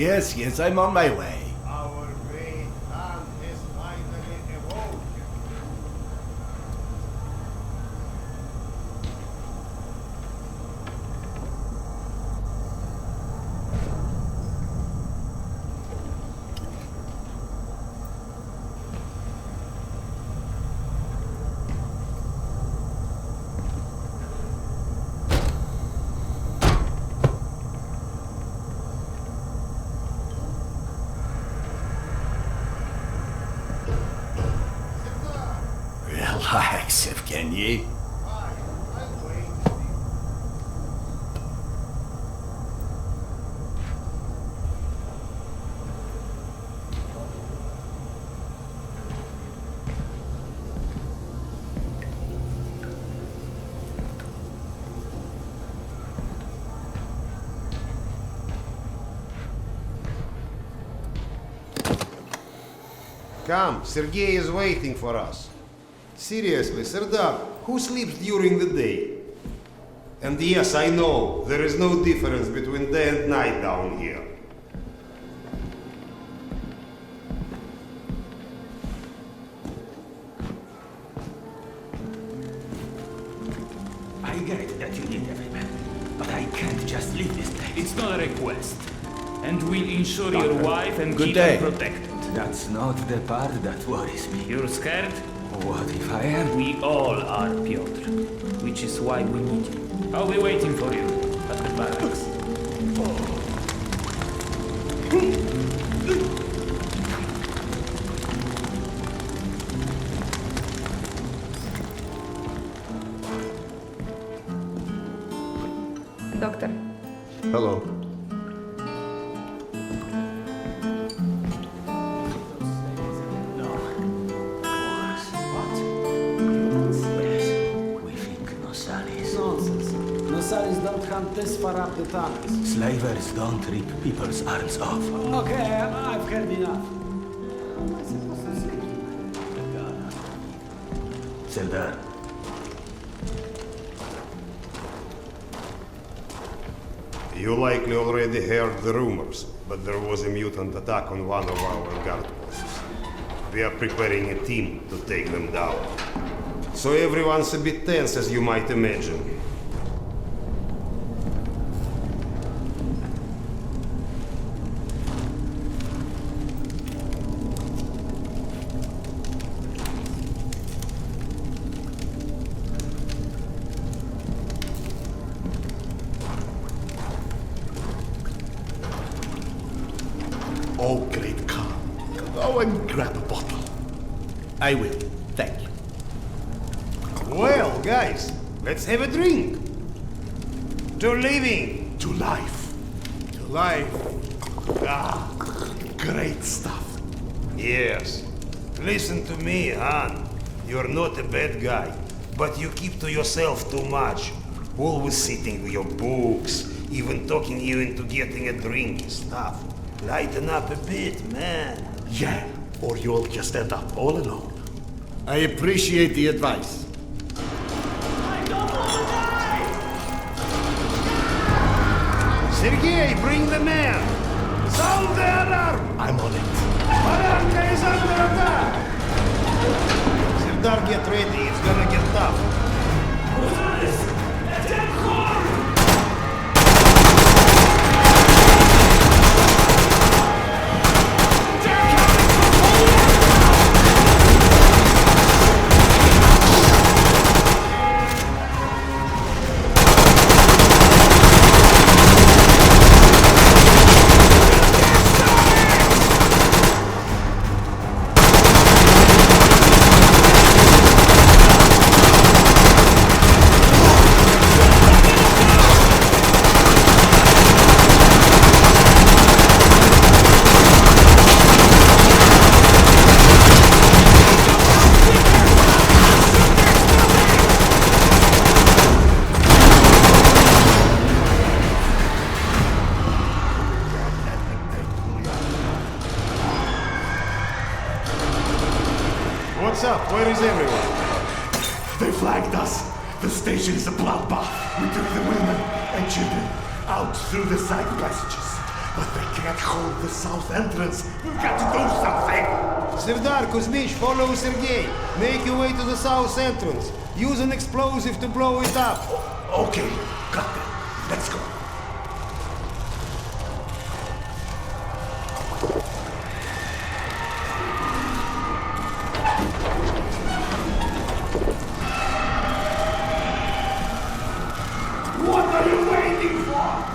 Yes, I'm on my way. Our great Khan has finally awoke. Relax, Evgeny. I'll wait. Come, Sergei is waiting for us. Seriously, Serdar, who sleeps during the day? And yes, I know, there is no difference between day and night down here. I get it that you need every man, but I can't just leave this place. It's not a request. And we'll ensure your wife and Good keep day. her protected. That's not the part that worries me. You're scared? What if I am? We all are, Piotr. Which is why we need you. I'll be waiting for you at the barracks. Doctor, Hello. Yes, we think Nosalis. Nonsense. Nosalis don't hunt this far up the tunnels. Slavers don't rip people's arms off. Okay, I've heard enough. How am I supposed to sleep? Serdar, You likely already heard the rumors, but there was a mutant attack on one of our guard posts. We are preparing a team to take them down. So everyone's a bit tense, as you might imagine. Oh, great Khan. Go and grab a bottle. I will. Thank you. Well, guys, let's have a drink. To living. To life. To life. Ah, great stuff. Yes. Listen to me, Han. You're not a bad guy, but you keep to yourself too much. Always sitting with your books, even talking you into getting a drink and stuff. Lighten up a bit, man. Yeah, or you'll just end up all alone. I appreciate the advice. Sergei, bring the man! Sound the alarm! I'm on it. Baranka is under attack! Serdar, get ready, it's gonna get tough. What's up? Where is everyone? They flagged us. The station is a bloodbath. We took the women and children out through the side passages. But they can't hold the south entrance. We've got to do something. Serdar, Kuzmich, follow Sergei. Make your way to the south entrance. Use an explosive to blow it up. Okay, got that. Let's go. What are you waiting for?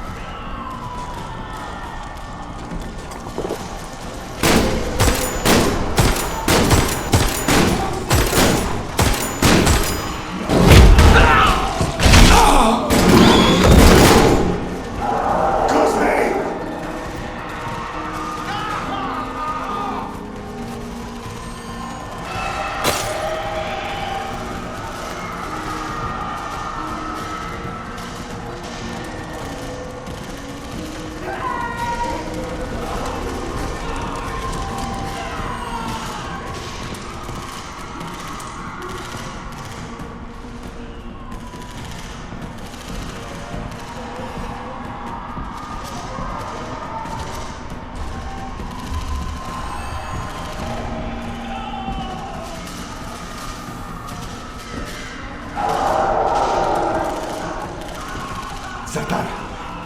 Serdar,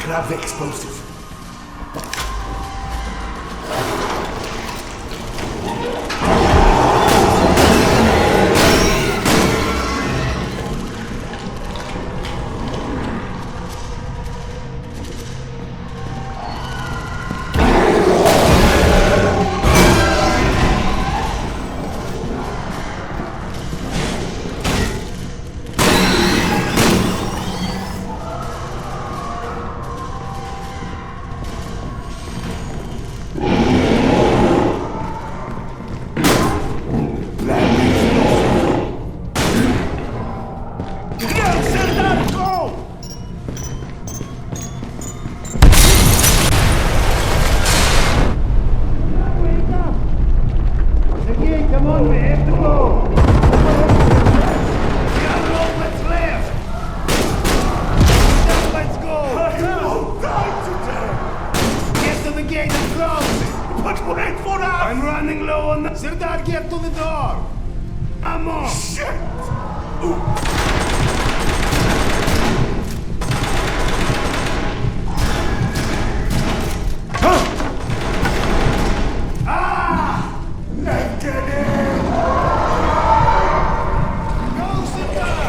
grab the explosive. I'm running low on the... Serdar, get to the door! I'm on! Shit! Let's get in! Go, Serdar!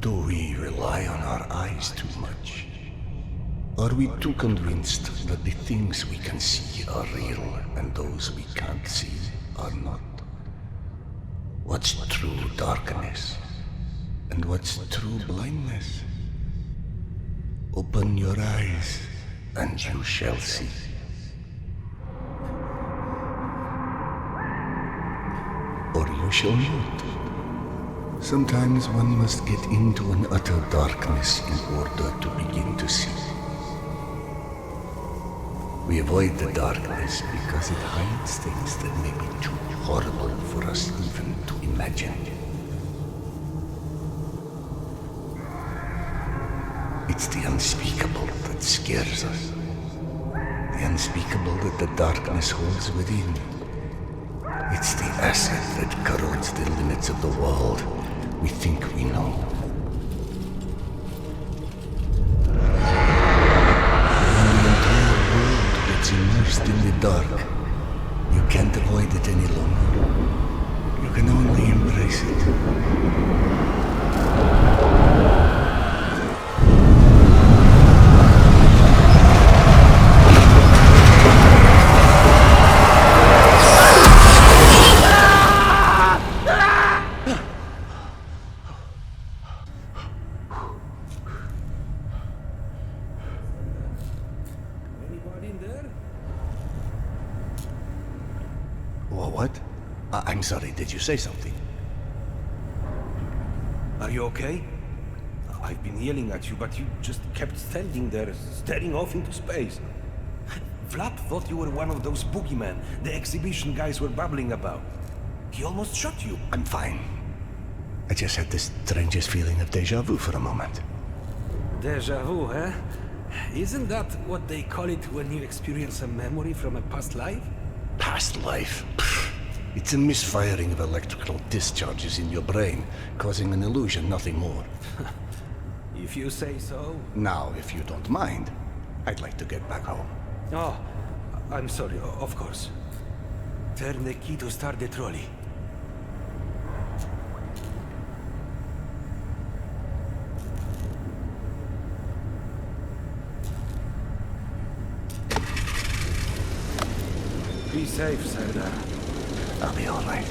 Do we rely on our eyes too much? Are we too convinced that the things we can see are real and those we can't see are not? What's true darkness and what's true blindness? Open your eyes and you shall see. Or you shall not. Sometimes one must get into an utter darkness in order to begin to see. We avoid the darkness because it hides things that may be too horrible for us even to imagine. It's the unspeakable that scares us. The unspeakable that the darkness holds within. It's the acid that corrodes the limits of the world we think we know. When the entire world gets immersed in the dark, you can't avoid it any longer. You can only embrace it. Anybody in there? What? I'm sorry, did you say something? Are you okay? I've been yelling at you, but you just kept standing there, staring off into space. Vlad thought you were one of those boogeymen the exhibition guys were babbling about. He almost shot you. I'm fine. I just had the strangest feeling of deja vu for a moment. Deja vu, huh? Isn't that what they call it when you experience a memory from a past life? Past life. Pfft. It's a misfiring of electrical discharges in your brain, causing an illusion, nothing more. If you say so. Now, if you don't mind, I'd like to get back home. Oh, I'm sorry, of course. Turn the key to start the trolley. Be safe, Sardar. I'll be all right.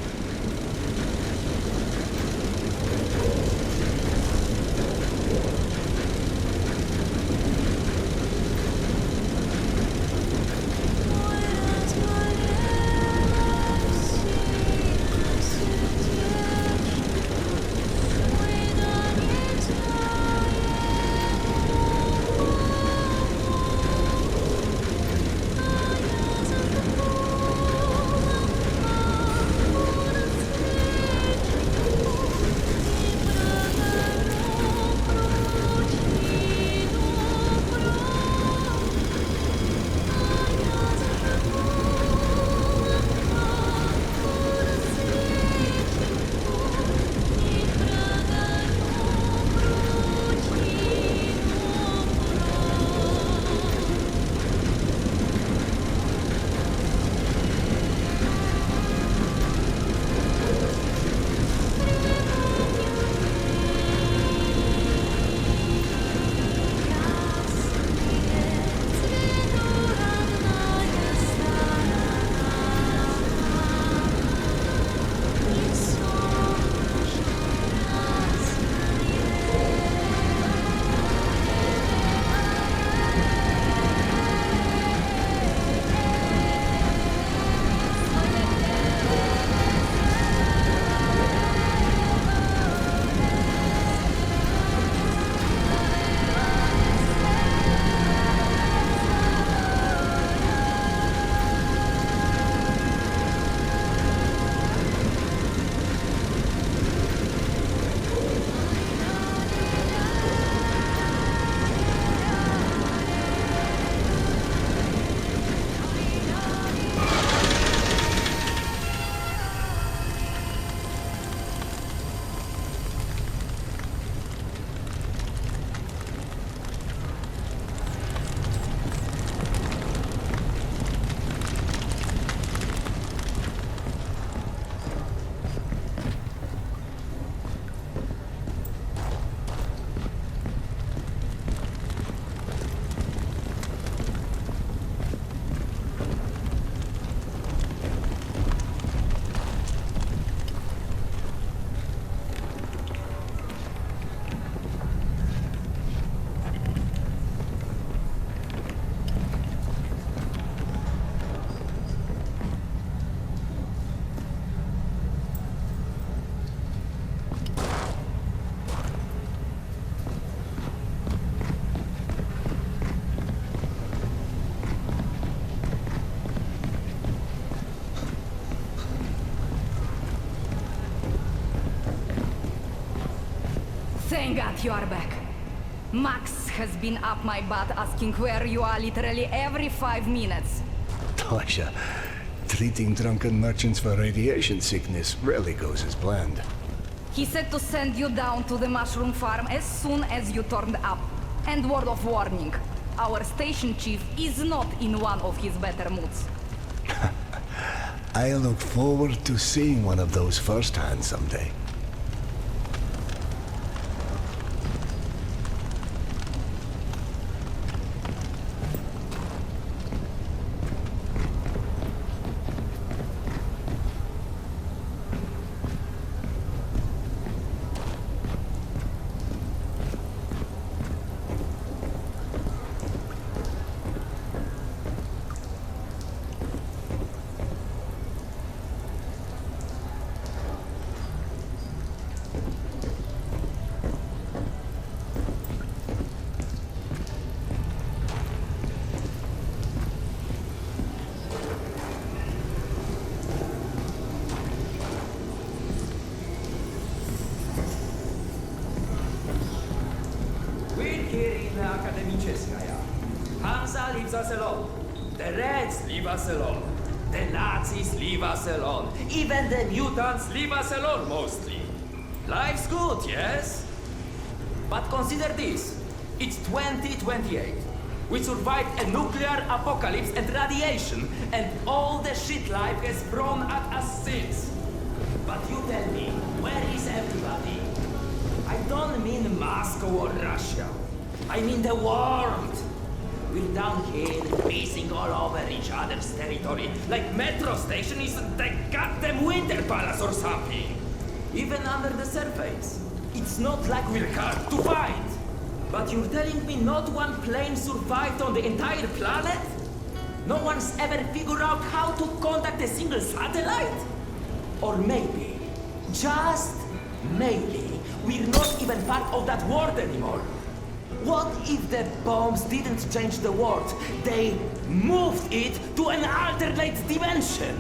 Thank God you are back. Max has been up my butt asking where you are literally every 5 minutes. Tasha, treating drunken merchants for radiation sickness rarely goes as planned. He said to send you down to the mushroom farm as soon as you turned up. And word of warning, our station chief is not in one of his better moods. I look forward to seeing one of those firsthand someday. Akademiczeskaya. Hansa leaves us alone. The Reds leave us alone. The Nazis leave us alone. Even the mutants leave us alone, mostly. Life's good, yes? But consider this. It's 2028. We survived a nuclear apocalypse and radiation, and all the shit life has thrown at us since. But you tell me, where is everybody? I don't mean Moscow or Russia. I mean the world. We're down here, pacing all over each other's territory, like metro station is the goddamn Winter Palace or something. Even under the surface, it's not like we're hard to find. But you're telling me not one plane survived on the entire planet? No one's ever figured out how to contact a single satellite? Or maybe, just maybe, we're not even part of that world anymore. What if the bombs didn't change the world? They moved it to an alternate dimension.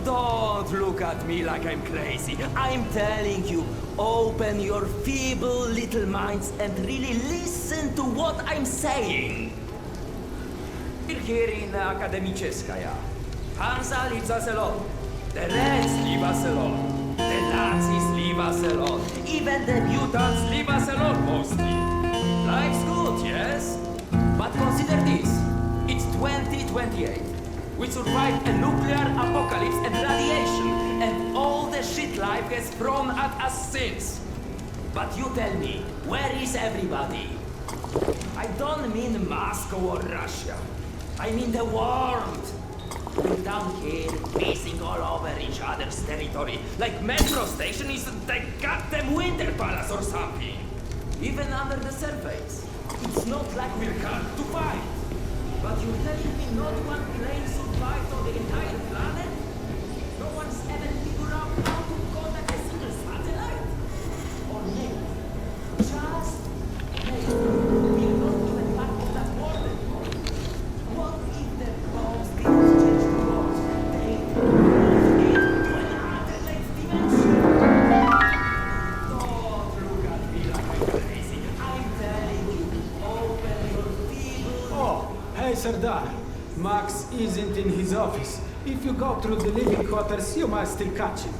Don't look at me like I'm crazy. I'm telling you, open your feeble little minds and really listen to what I'm saying. We're here in Akademiczeskaya. Hansa leaves us alone. The Reds leave us alone. The Nazis leave us alone. Even the mutants leave us alone, mostly. Life's good, yes? But consider this. It's 2028. We survived a nuclear apocalypse and radiation, and all the shit life has thrown at us since. But you tell me, where is everybody? I don't mean Moscow or Russia. I mean the world. We're down here, pacing all over each other's territory, like metro station is the goddamn Winter Palace or something. Even under the surface, it's not like we're hard to find. But you're telling me not one plane survived on the entire planet? No one's ever figured out how to contact a single satellite? Or maybe, just maybe, we're not even part of that world anymore. What if the bombs didn't change the world? They moved it to an alternate dimension. Don't look at me like I'm crazy. I'm telling you, open your feeble... Oh, hey Sardar. Max isn't in his office. If you go through the living quarters, you must still catch him.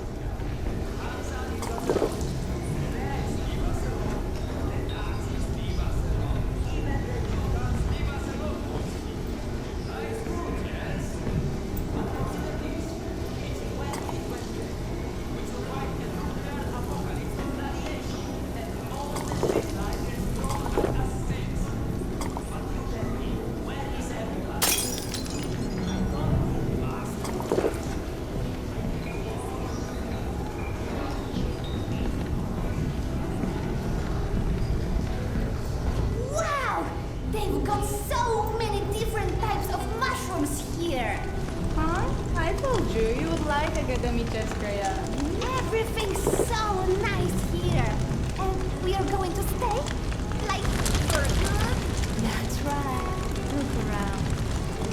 Wow! They've got so many different types of mushrooms here. Huh? I told you, you would like Akademiczeskaya. Everything's so nice here. And we are going to stay? Like, for good? That's right. Look around.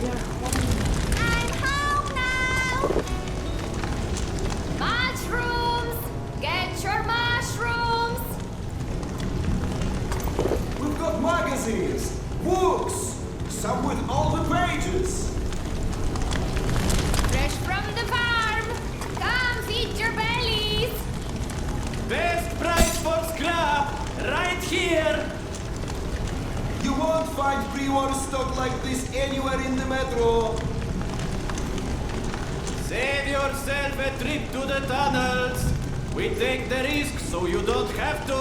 We're home. I'm home now! Mushrooms! Get your mushrooms! We've got magazines, books, some with all the pages. Fresh from the farm! Come feed your bellies! Best price for scrap, right here! You won't find pre-war stock like this anywhere in the metro. Save yourself a trip to the tunnels. We take the risk so you don't have to.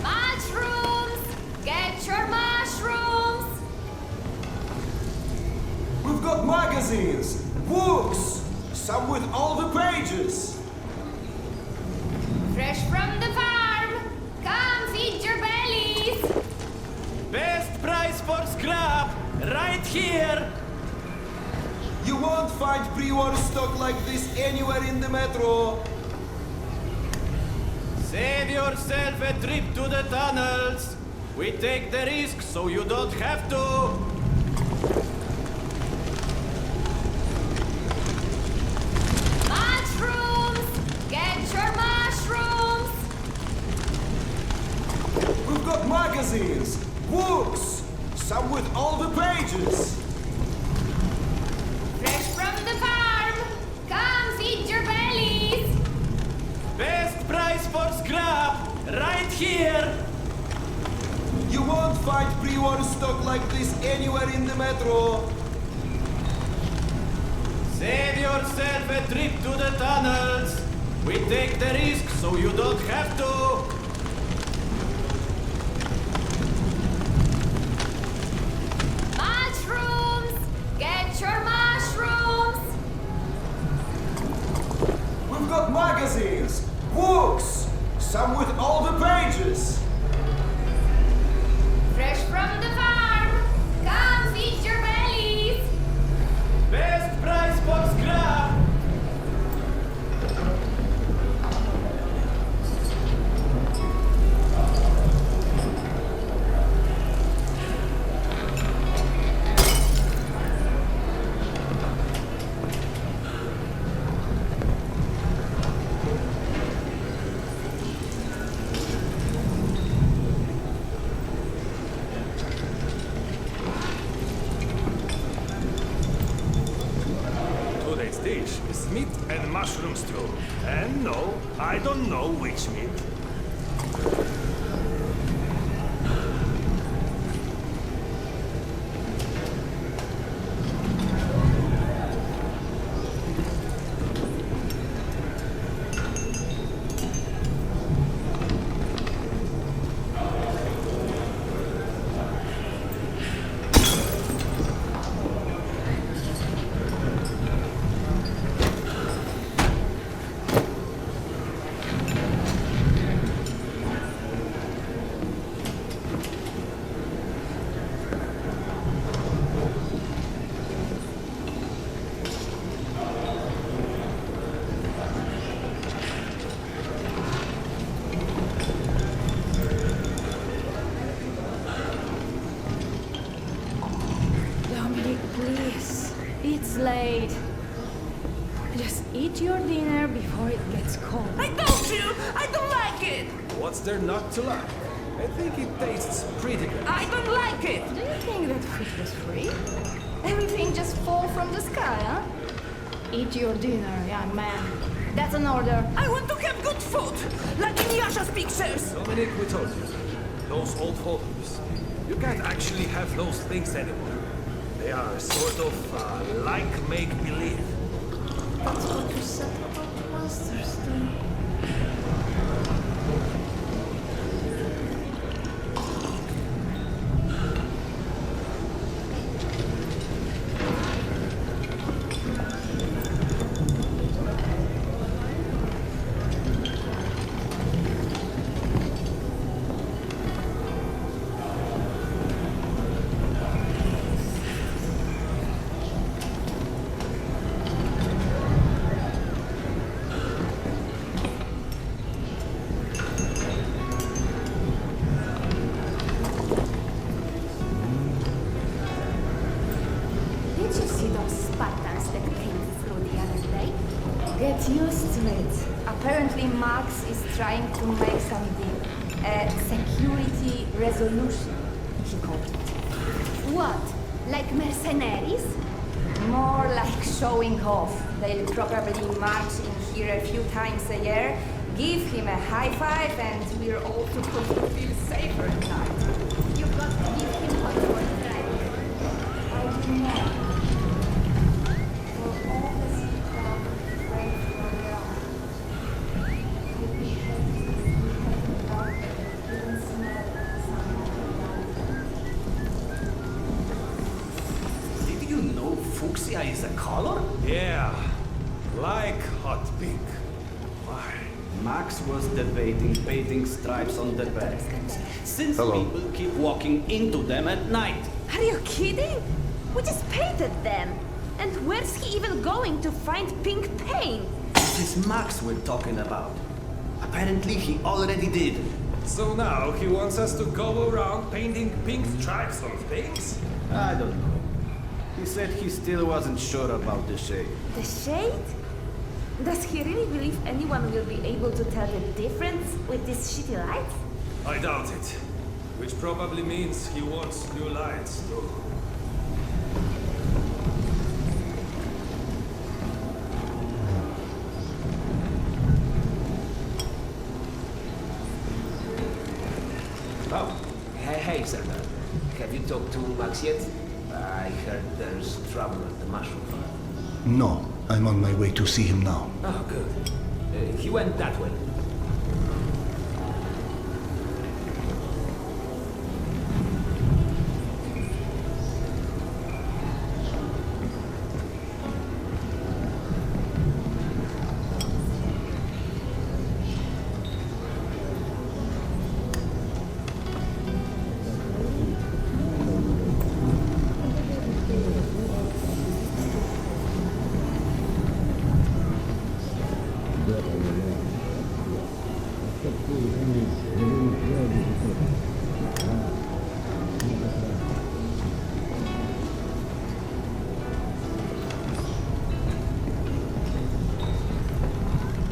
Mushrooms! Get your mushrooms! We've got magazines, books, some with all the pages. Fresh from the farm! Come feed your bellies! Best price for scrap, right here. You won't find pre-war stock like this anywhere in the metro. Save yourself a trip to the tunnels. We take the risk so you don't have to. Mushrooms! Get your mushrooms! We've got magazines, books, some with all the pages. Fresh from the farm! Come feed your bellies! Best price for scrap, right here. You won't find pre-war stock like this anywhere in the metro. Save yourself a trip to the tunnels. We take the risk so you don't have to. Mushrooms! Get your mushrooms! We've got magazines, books, some with all the pages. Fresh from the farm! Come feed your bellies! Best price for scrap. Today's dish is meat and mushroom stew. And no, I don't know which meat. Dominic, please. It's late. Just eat your dinner before it gets cold. I told you! I don't like it! What's there not to like? I think it tastes pretty good. I don't like it! Do you think that food was free? Everything just fall from the sky, huh? Eat your dinner, young man. That's an order. I want to have good food! Like in Yasha's pictures! Dominic, we told you. Those old photos. You can't actually have those things anymore. They are sort of like make-believe. That's what you said about monsters, too. Did you see those Spartans that came through the other day? Get used to it. Apparently Max is trying to make something. A security resolution, he called it. What? Like mercenaries? More like showing off. They'll probably march in here a few times a year, give him a high five, and we're all supposed to feel safer at night. You've got to give him what for trying. tomorrow. For all the sea crowd went from around. I wish that we had out even smell some Did you know fuchsia is a color? Yeah, like hot pink. Why? Max was debating painting stripes on the back. Since Hello. people keep walking into them at night. Are you kidding? We just painted them. And where's he even going to find pink paint? This is Max we're talking about. Apparently he already did. So now he wants us to go around painting pink stripes on things? I don't know. He said he still wasn't sure about the shade. The shade? Does he really believe anyone will be able to tell the difference with these shitty lights? I doubt it. Which probably means he wants new lights too. Oh, hey, Serdar. Have you talked to Max yet? I heard there's trouble at the mushroom farm. No, I'm on my way to see him now. Oh, good. He went that way.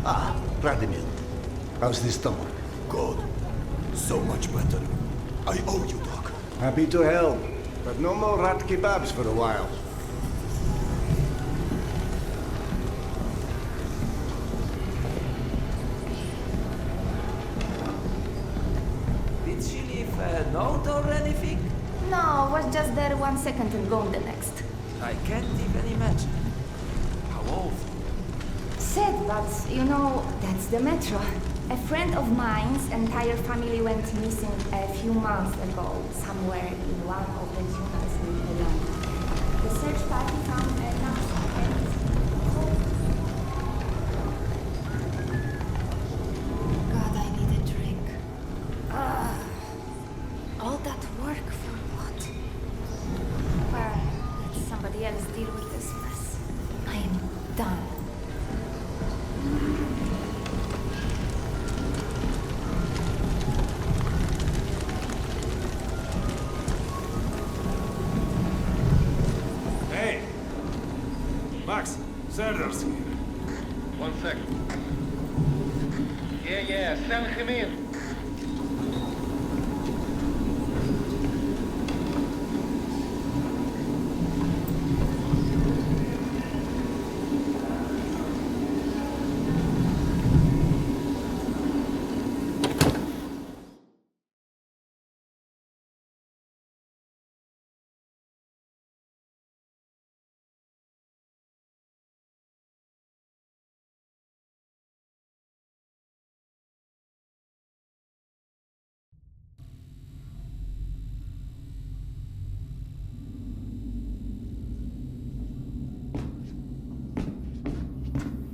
Ah, Vladimir. How's this stomach? God, so much better. I owe you, Doc. Happy to help, but no more rat kebabs for a while. Did she leave a note or anything? No, was just there 1 second and gone the next. I can't even imagine. How old? Sad, but you know, that's the metro. A friend of mine's entire family went missing a few months ago, somewhere in one of the tunnels in Milan. The search party found a knapsack and... God, I need a drink. All that work for what? Well, let somebody else deal with this mess. I am done. Hey! Max, Serdar's here. 1 second. Yeah, send him in.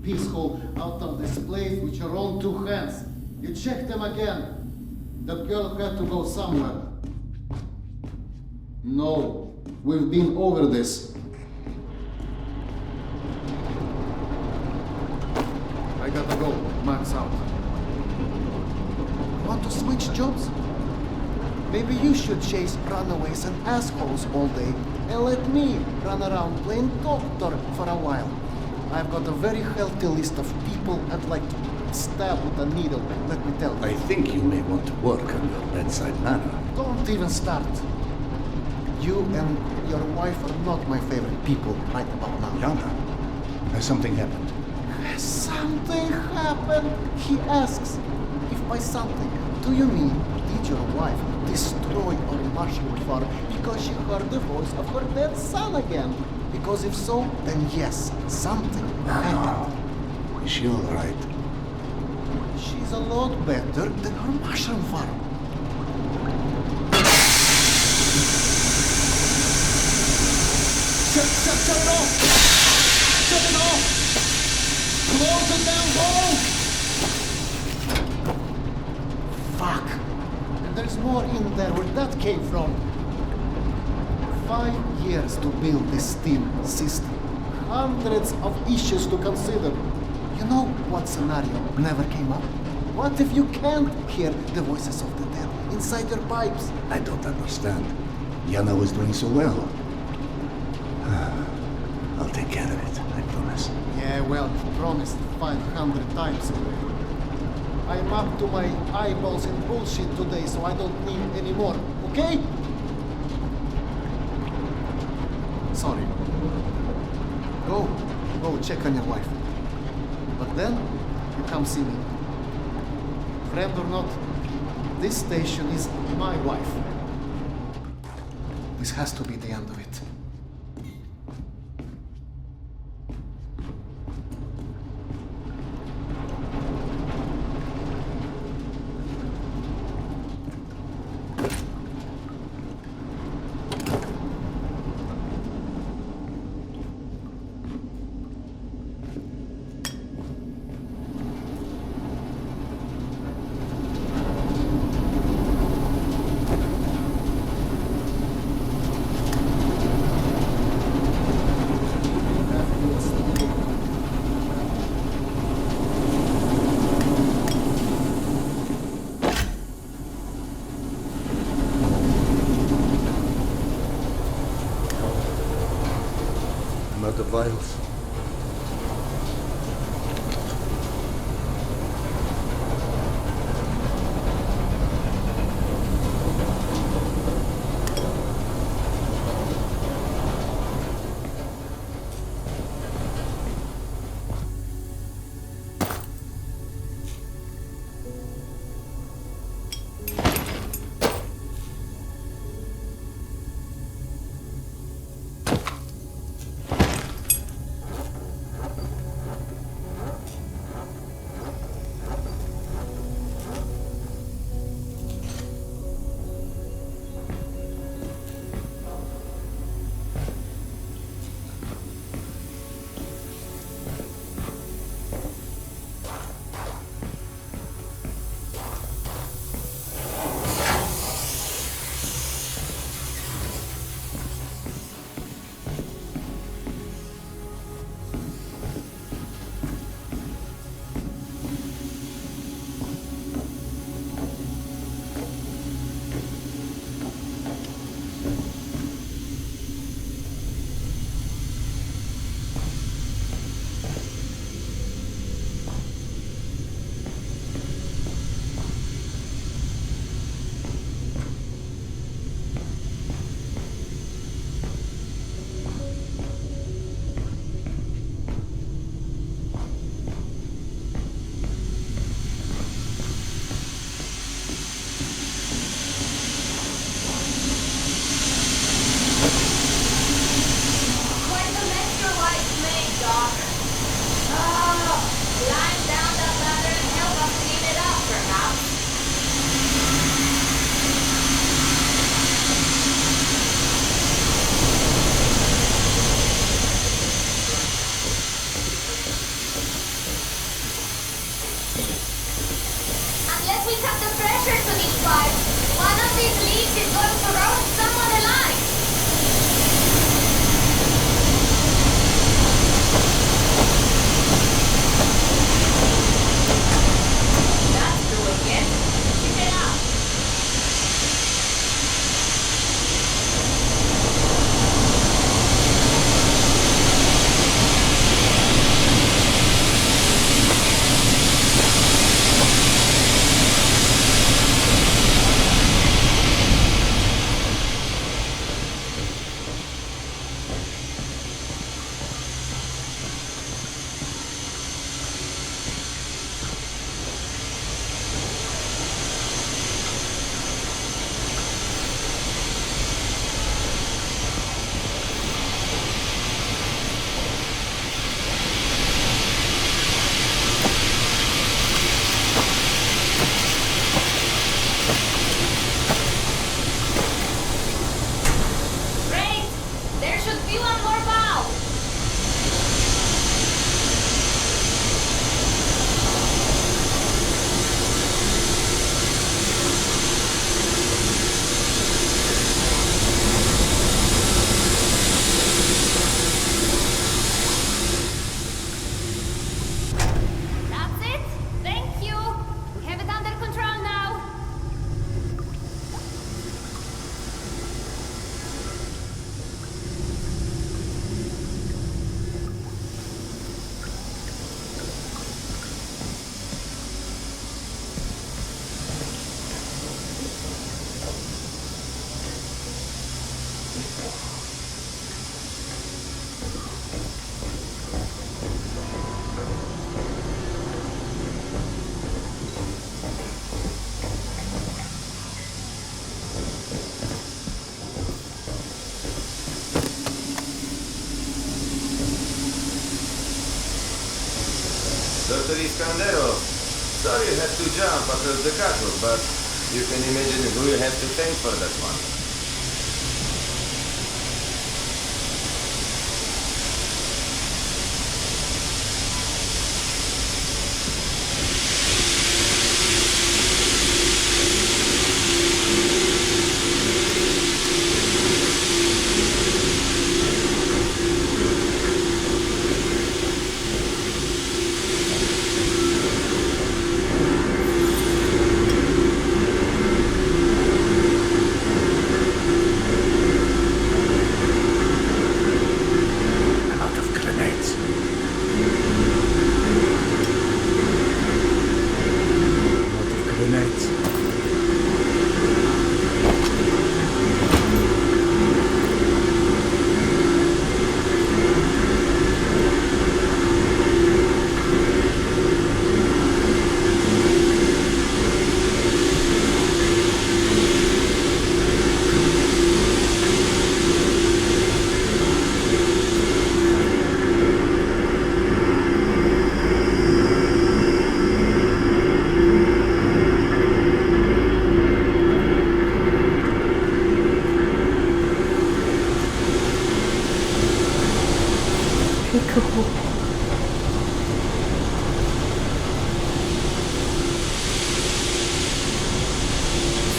Peaceful out of this place with your own 2 hands. You check them again. That girl had to go somewhere. No, we've been over this. I gotta go. Max out. Want to switch jobs? Maybe you should chase runaways and assholes all day and let me run around playing doctor for a while. I've got a very healthy list of people I'd like to stab with a needle, let me tell you. I think you may want to work on your bedside manner. Don't even start. You and your wife are not my favorite people right about now. Yana, has something happened? Something happened, he asks. If by something, do you mean, did made your wife destroy our mushroom farm because she heard the voice of her dead son again? Because if so, then yes, something happened. Is she all right? She's a lot better than her mushroom farm. Shut it off! Shut it off! Close the damn hole! Fuck! And there's more in there where that came from. 5 years to build this steam system. Hundreds of issues to consider. You know what scenario never came up? What if you can't hear the voices of the dead inside your pipes? I don't understand. Yana was doing so well. I'll take care of it, I promise. Yeah, well, promised 500 times anyway. I'm up to my eyeballs in bullshit today, so I don't need any more, okay? Sorry. Go check on your wife. But then, you come see me. Friend or not, this station is my wife. This has to be the end of it. Not the vials. Dr. Iskandero, sorry you had to jump across the catwalk, but you can imagine who you have to thank for that one.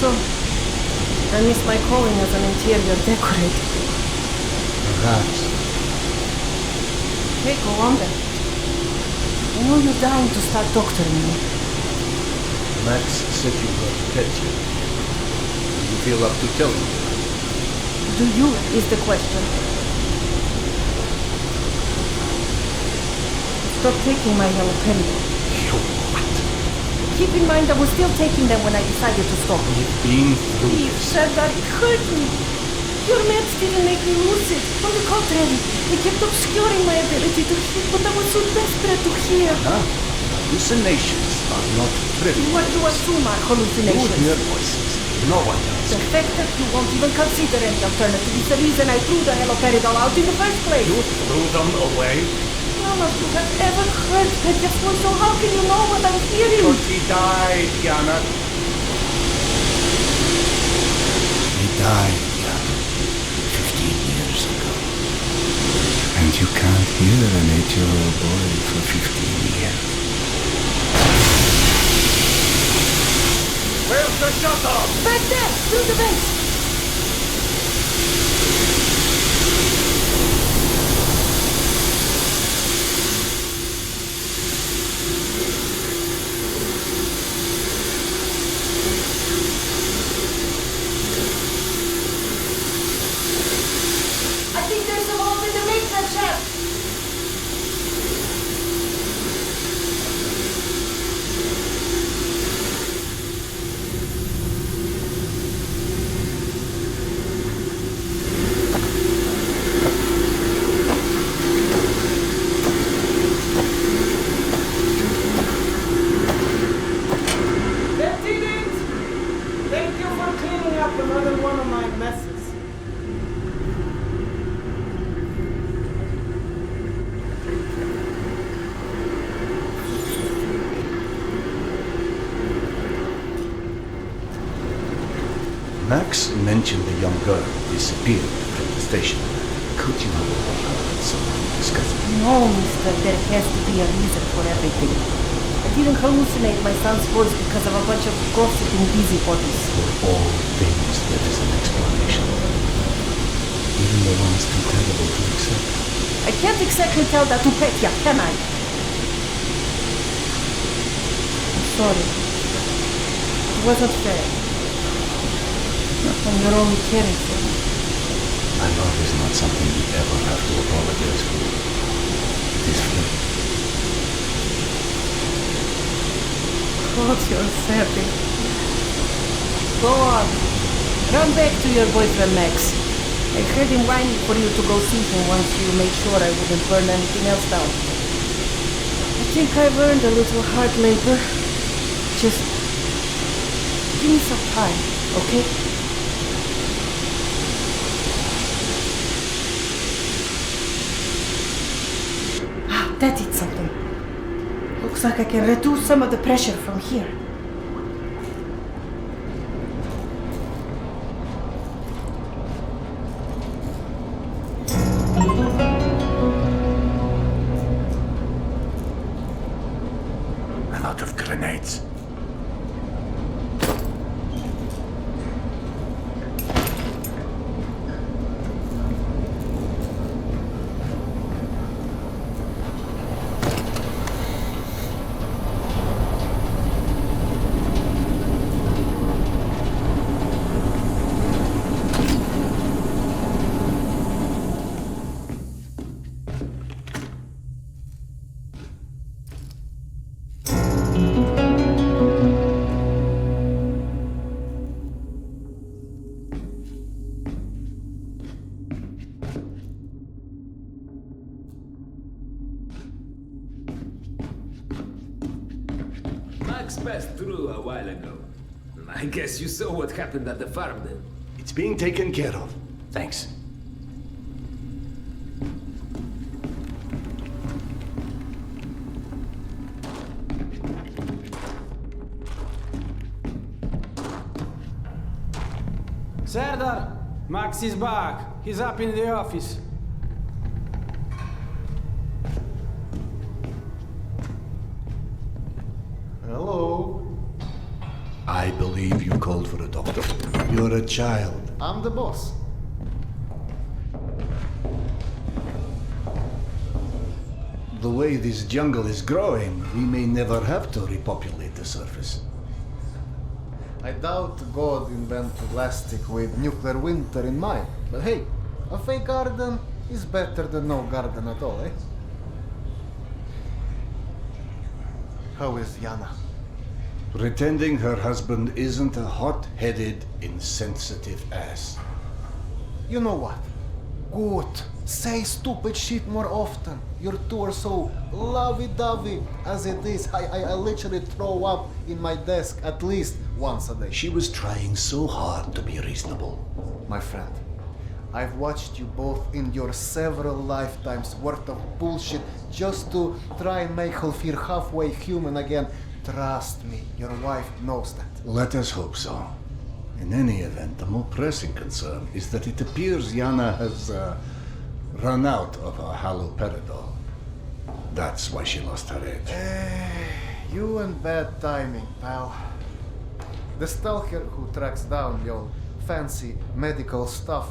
So, I missed my calling as an interior decorator. Perhaps. Hey, go on then. I know you're dying to start doctoring me. Max said you got Petya. Do you feel up to telling me? Do you, is the question. Stop taking my haloperidol. You what? Keep in mind I was still taking them when I decided to stop. You've been through Eve said that it hurt me. Your meds didn't make me lucid. On the contrary, they kept obscuring my ability to hear, but I was so desperate to hear. Hallucinations are not trivial. What do you assume are hallucinations? You hear voices. No one does. The fact that you won't even consider any alternative is the reason I threw the haloperidol out in the first place. You threw them away? None of you have ever heard Petya's voice, so how can you know what I'm hearing? Because he died, Yana. He died, Yana. 15 years ago. And you can't hear an 8-year-old boy for 15 years. Where's the shutter? Back there, through the vents. I think there's a hole in the maintenance shaft. Lieutenant! Thank you for cleaning up another one of my messes. Max mentioned the young girl disappeared from the station. Could you have overheard someone discussing it? No, mister, there has to be a reason for everything. I didn't hallucinate my son's voice because of a bunch of gossiping busybodies. For all things, there is an explanation. Even the ones too terrible to accept. I can't exactly tell that to Petya, can I? I'm sorry. It wasn't fair. When you're only caring for me. My love is not something you ever have to apologize for. It is free. God, you're savage. Go on. Run back to your boyfriend, Max. I heard him whining for you to go see him once you made sure I wouldn't burn anything else down. I think I've earned a little hard labor. Just give me some time, okay? That did something. I'll Looks like I can reduce some of the pressure from here. I'm out of grenades. Max passed through a while ago. I guess you saw what happened at the farm then. It's being taken care of. Thanks. Serdar, Max is back. He's up in the office. Hello. I believe you called for a doctor. You're a child. I'm the boss. The way this jungle is growing, we may never have to repopulate the surface. I doubt God invented plastic with nuclear winter in mind. But hey, a fake garden is better than no garden at all, eh? How is Yana? Pretending her husband isn't a hot-headed, insensitive ass. You know what? Good. Say stupid shit more often. Your two are so lovey-dovey as it is. I literally throw up in my desk at least once a day. She was trying so hard to be reasonable. My friend, I've watched you both endure several lifetimes worth of bullshit just to try and make her feel halfway human again. Trust me, your wife knows that. Let us hope so. In any event, the more pressing concern is that it appears Yana has run out of her haloperidol. That's why she lost her edge. You and bad timing, pal. The stalker who tracks down your fancy medical stuff,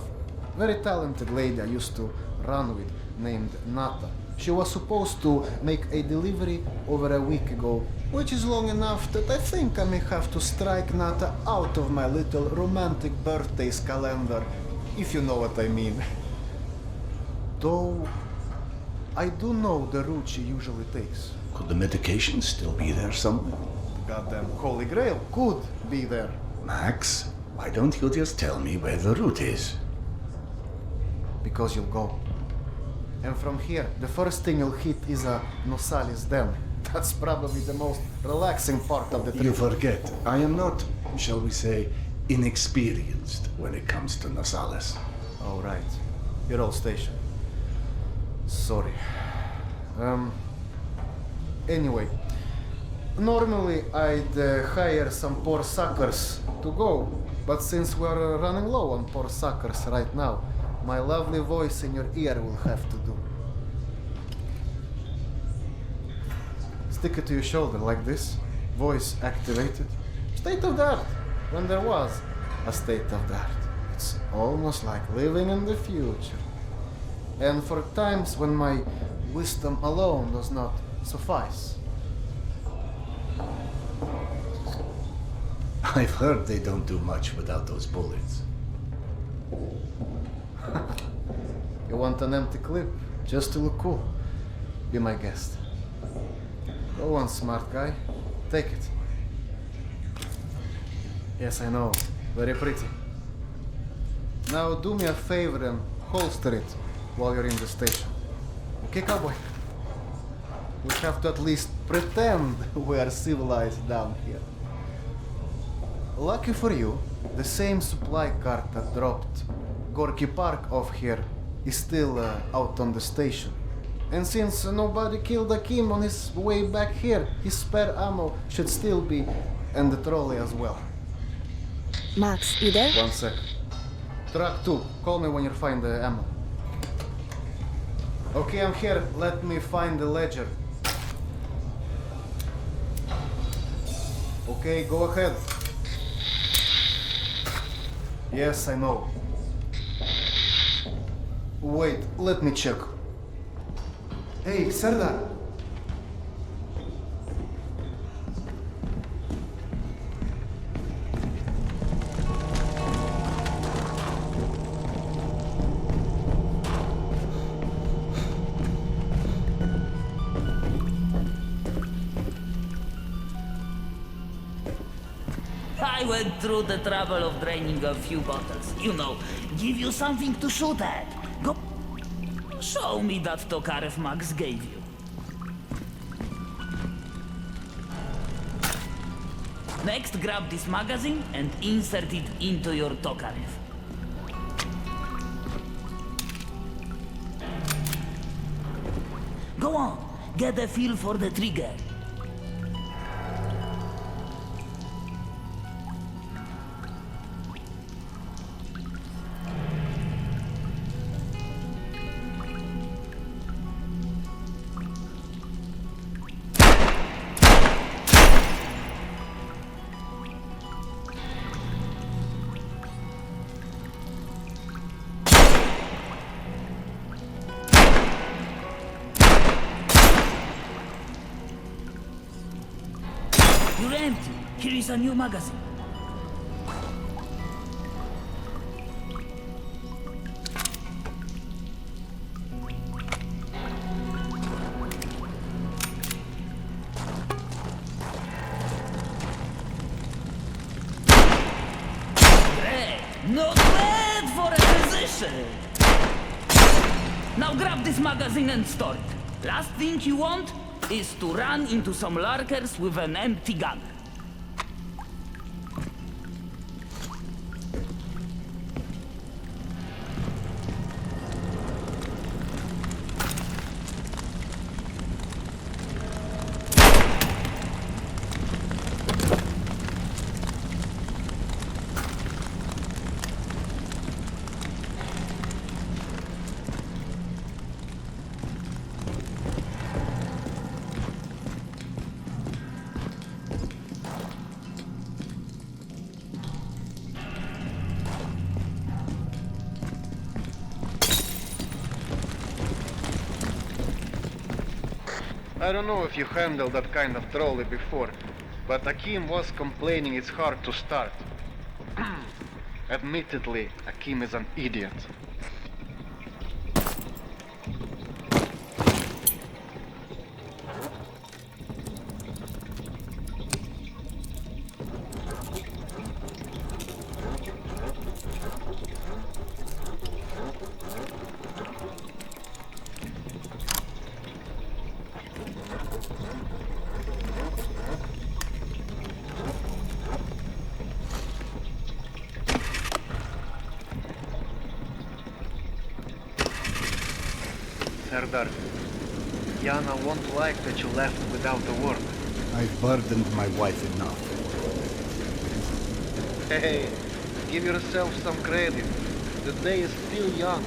very talented lady I used to run with named Nata. She was supposed to make a delivery over a week ago, which is long enough that I think I may have to strike Nata out of my little romantic birthdays calendar, if you know what I mean. Though, I do know the route she usually takes. Could the medication still be there somewhere? Goddamn Holy Grail could be there. Max, why don't you just tell me where the route is? Because you'll go. And from here, the first thing you'll hit is a Nosalis Den. That's probably the most relaxing part of the trip. You forget, I am not, shall we say, inexperienced when it comes to Nosalis. Oh, right. Your old station. Sorry. Anyway, normally I'd hire some poor suckers to go, but since we're running low on poor suckers right now, my lovely voice in your ear will have to do. Stick it to your shoulder like this, voice activated. State of the art, when there was a state of the art. It's almost like living in the future. And for times when my wisdom alone does not suffice. I've heard they don't do much without those bullets. You want an empty clip, just to look cool? Be my guest. Go on, smart guy. Take it. Yes, I know. Very pretty. Now do me a favor and holster it while you're in the station. Okay, cowboy? We have to at least pretend we are civilized down here. Lucky for you, the same supply cart that dropped Gorky Park off here is still out on the station. And since nobody killed Akim on his way back here, his spare ammo should still be in the trolley as well. Max, you there? 1 sec. Truck 2, call me when you find the ammo. Okay, I'm here. Let me find the ledger. Okay, go ahead. Yes, I know. Wait, let me check. Hey, Serdar. I went through the trouble of draining a few bottles. You know, give you something to shoot at. Go. Show me that Tokarev Max gave you. Next, grab this magazine and insert it into your Tokarev. Go on, get a feel for the trigger. You're empty. Here is a new magazine. Great. Not bad for a physician. Now grab this magazine and store it. Last thing you want is to run into some lurkers with an empty gun. I don't know if you handled that kind of trolley before, but Akim was complaining it's hard to start. Admittedly, Akim is an idiot. Serdar, Yana won't like that you left without a word. I've burdened my wife enough. Hey, give yourself some credit. The day is still young.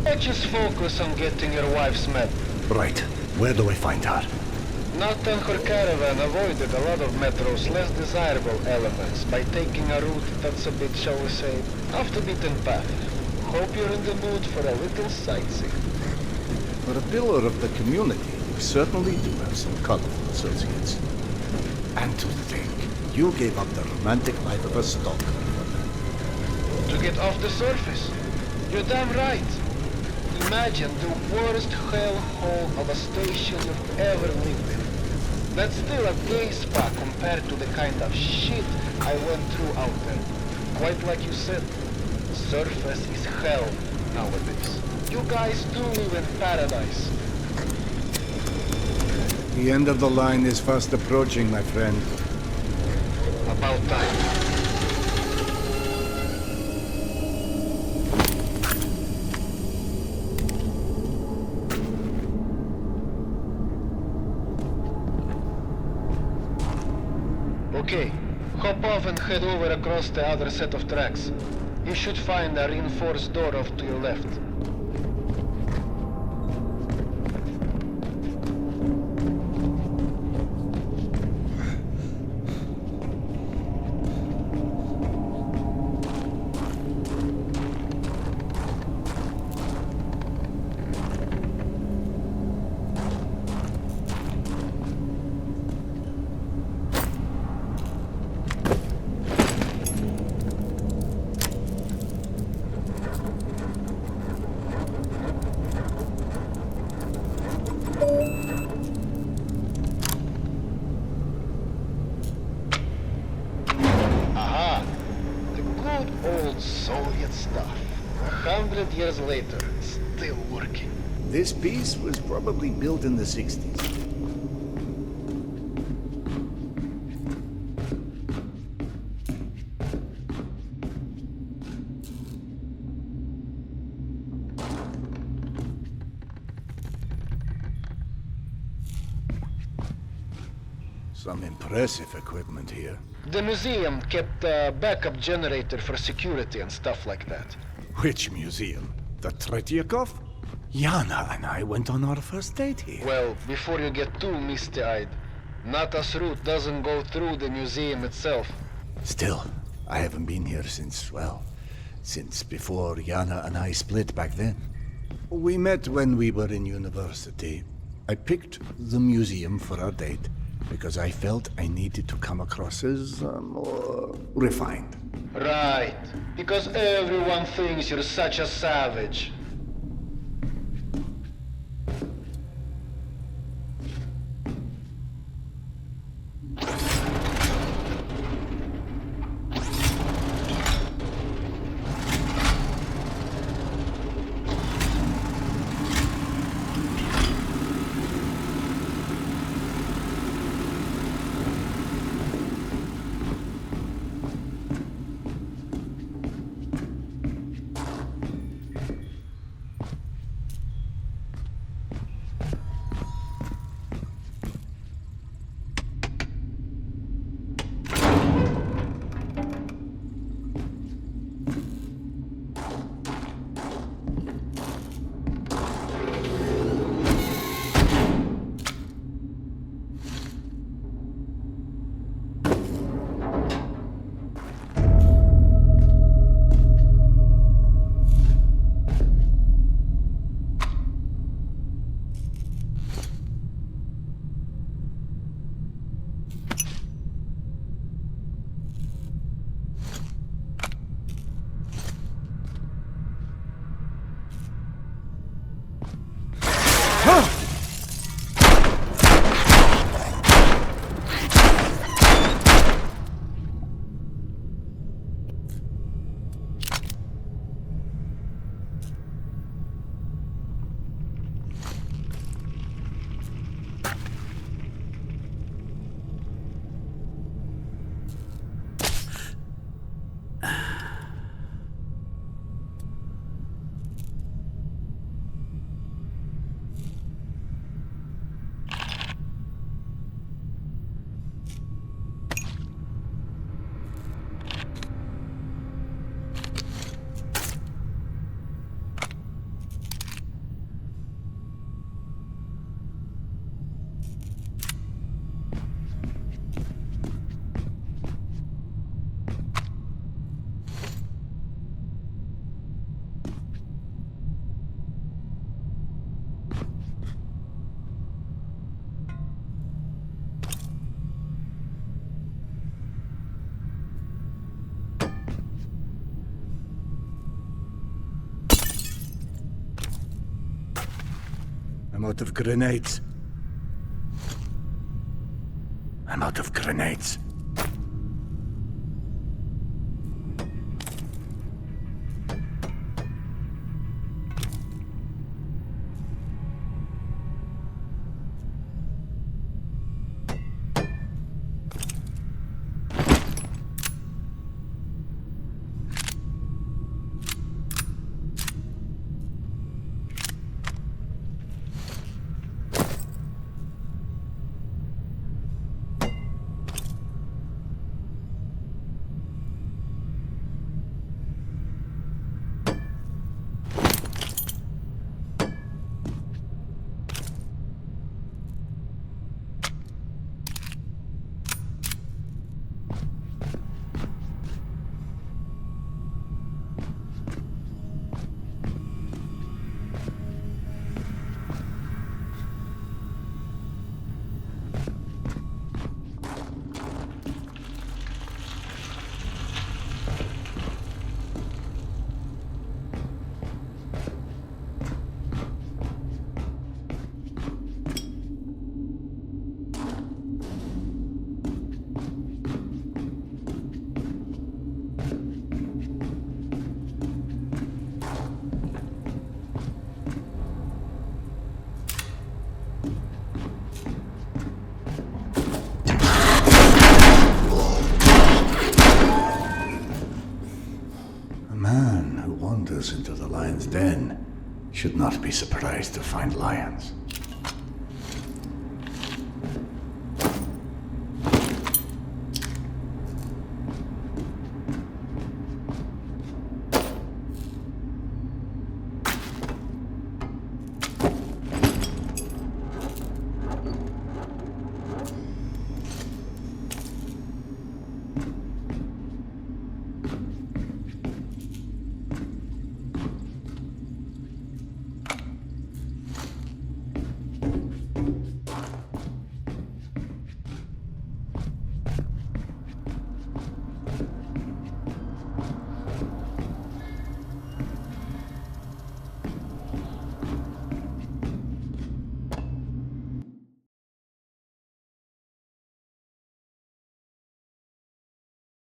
Let's just focus on getting your wife's med. Right. Where do I find her? Not and her caravan avoided a lot of Metro's less desirable elements by taking a route that's a bit, shall we say, off the beaten path. Hope you're in the mood for a little sightseeing. For a pillar of the community, you certainly do have some colorful associates. And to think, you gave up the romantic life of a stalker for me. To get off the surface? You're damn right. Imagine the worst hellhole of a station you've ever lived in. That's still a gay spa compared to the kind of shit I went through out there. Quite like you said. Surface is hell nowadays. You guys do live in paradise. The end of the line is fast approaching, my friend. About time. Okay, hop off and head over across the other set of tracks. You should find a reinforced door off to your left. Aha! The good old Soviet stuff. 100 years later, still working. This piece was probably built in the 60s. Some impressive equipment here. The museum kept a backup generator for security and stuff like that. Which museum? The Tretyakov? Yana and I went on our first date here. Well, before you get too misty-eyed, Nata's route doesn't go through the museum itself. Still, I haven't been here since, well, since before Yana and I split back then. We met when we were in university. I picked the museum for our date because I felt I needed to come across as more refined. Right, because everyone thinks you're such a savage. I'm out of grenades. I'm out of grenades. goes into the lion's den should not be surprised to find lions.